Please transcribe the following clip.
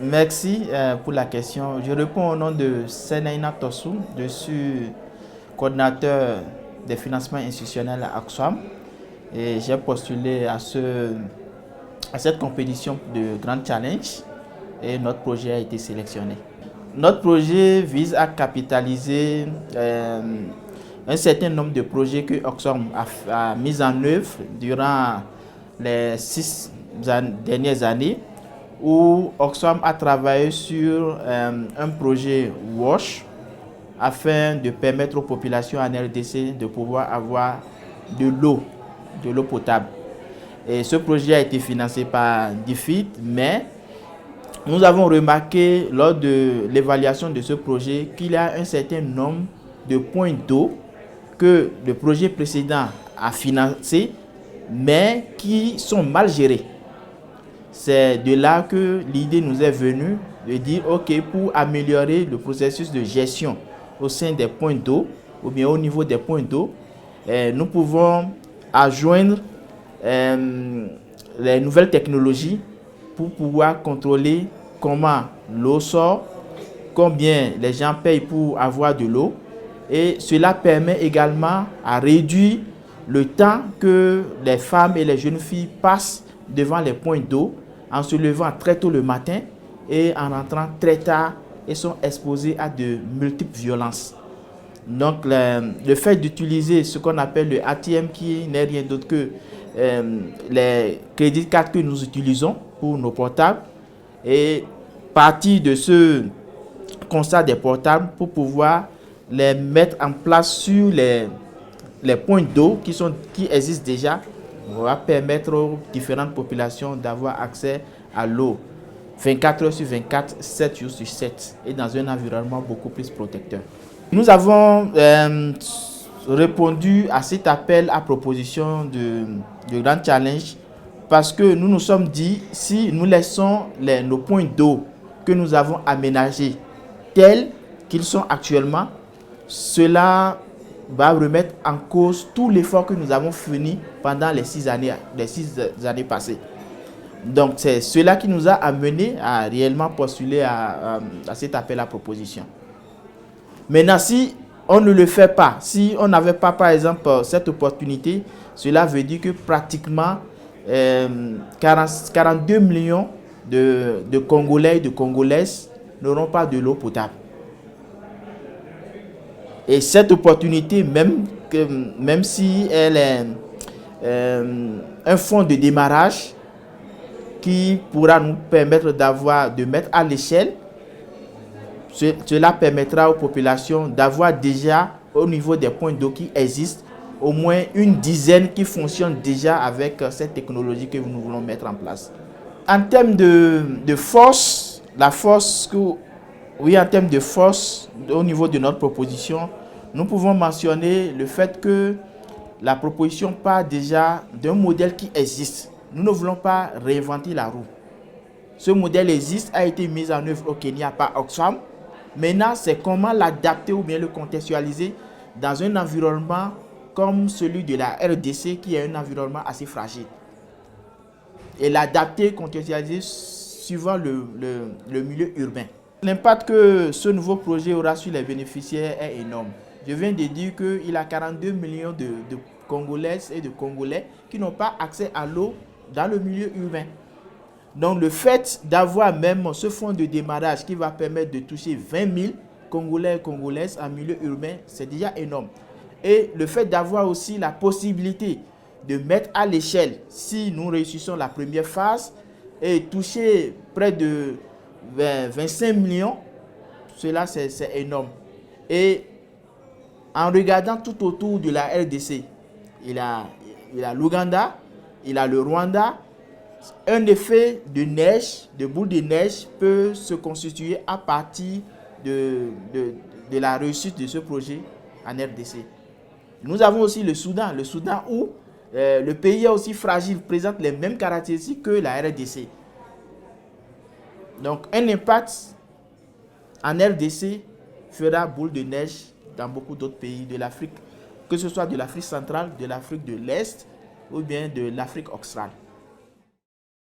Merci pour la question. Je réponds au nom de Senaina Tossou. Je suis coordinateur des financements institutionnels à Oxfam et j'ai postulé à cette compétition de Grand Challenge et notre projet a été sélectionné. Notre projet vise à capitaliser un certain nombre de projets que Oxfam a mis en œuvre durant les 6 dernières années, où Oxfam a travaillé sur un projet WASH afin de permettre aux populations en RDC de pouvoir avoir de l'eau potable. Et ce projet a été financé par DFID, mais nous avons remarqué lors de l'évaluation de ce projet qu'il y a un certain nombre de points d'eau que le projet précédent a financé, mais qui sont mal gérés. C'est de là que l'idée nous est venue de dire, OK, pour améliorer le processus de gestion au sein des points d'eau, ou bien au niveau des points d'eau, nous pouvons adjoindre les nouvelles technologies pour pouvoir contrôler comment l'eau sort, combien les gens payent pour avoir de l'eau. Et cela permet également à réduire le temps que les femmes et les jeunes filles passent devant les points d'eau en se levant très tôt le matin et en rentrant très tard et sont exposés à de multiples violences. Donc le fait d'utiliser ce qu'on appelle le ATM, qui n'est rien d'autre que les crédits cartes que nous utilisons pour nos portables, et partir de ce constat des portables pour pouvoir les mettre en place sur les points d'eau qui existent déjà, va permettre aux différentes populations d'avoir accès à l'eau 24 heures sur 24, 7 jours sur 7 et dans un environnement beaucoup plus protecteur. Nous avons répondu à cet appel à proposition de Grand Challenge parce que nous nous sommes dit, si nous laissons nos points d'eau que nous avons aménagés tels qu'ils sont actuellement, cela va remettre en cause tout l'effort que nous avons fourni pendant les 6 années passées. Donc c'est cela qui nous a amené à réellement postuler à cet appel à proposition. Maintenant, si on ne le fait pas, si on n'avait pas par exemple cette opportunité, cela veut dire que pratiquement 42 millions de Congolais et de Congolaises n'auront pas de l'eau potable. Et cette opportunité, même si elle est un fonds de démarrage qui pourra nous permettre de mettre à l'échelle, cela permettra aux populations d'avoir déjà, au niveau des points d'eau qui existent, au moins une dizaine qui fonctionnent déjà avec cette technologie que nous voulons mettre en place. En termes de force, en termes de force, au niveau de notre proposition, nous pouvons mentionner le fait que la proposition part déjà d'un modèle qui existe. Nous ne voulons pas réinventer la roue. Ce modèle existe, a été mis en œuvre au Kenya par Oxfam. Maintenant, c'est comment l'adapter ou bien le contextualiser dans un environnement comme celui de la RDC, qui est un environnement assez fragile. Et l'adapter, contextualiser suivant le milieu urbain. L'impact que ce nouveau projet aura sur les bénéficiaires est énorme. Je viens de dire qu'il y a 42 millions de Congolaises et de Congolais qui n'ont pas accès à l'eau dans le milieu urbain. Donc le fait d'avoir même ce fonds de démarrage qui va permettre de toucher 20 000 Congolais et Congolaises en milieu urbain, c'est déjà énorme. Et le fait d'avoir aussi la possibilité de mettre à l'échelle, si nous réussissons la première phase, et toucher près de 25 millions, cela c'est énorme. Et en regardant tout autour de la RDC, il y a l'Ouganda, il y a le Rwanda. Un effet de neige, de boule de neige peut se constituer à partir de la réussite de ce projet en RDC. Nous avons aussi le Soudan où le pays est aussi fragile, présente les mêmes caractéristiques que la RDC. Donc un impact en RDC fera boule de neige dans beaucoup d'autres pays de l'Afrique, que ce soit de l'Afrique centrale, de l'Afrique de l'Est ou bien de l'Afrique australe.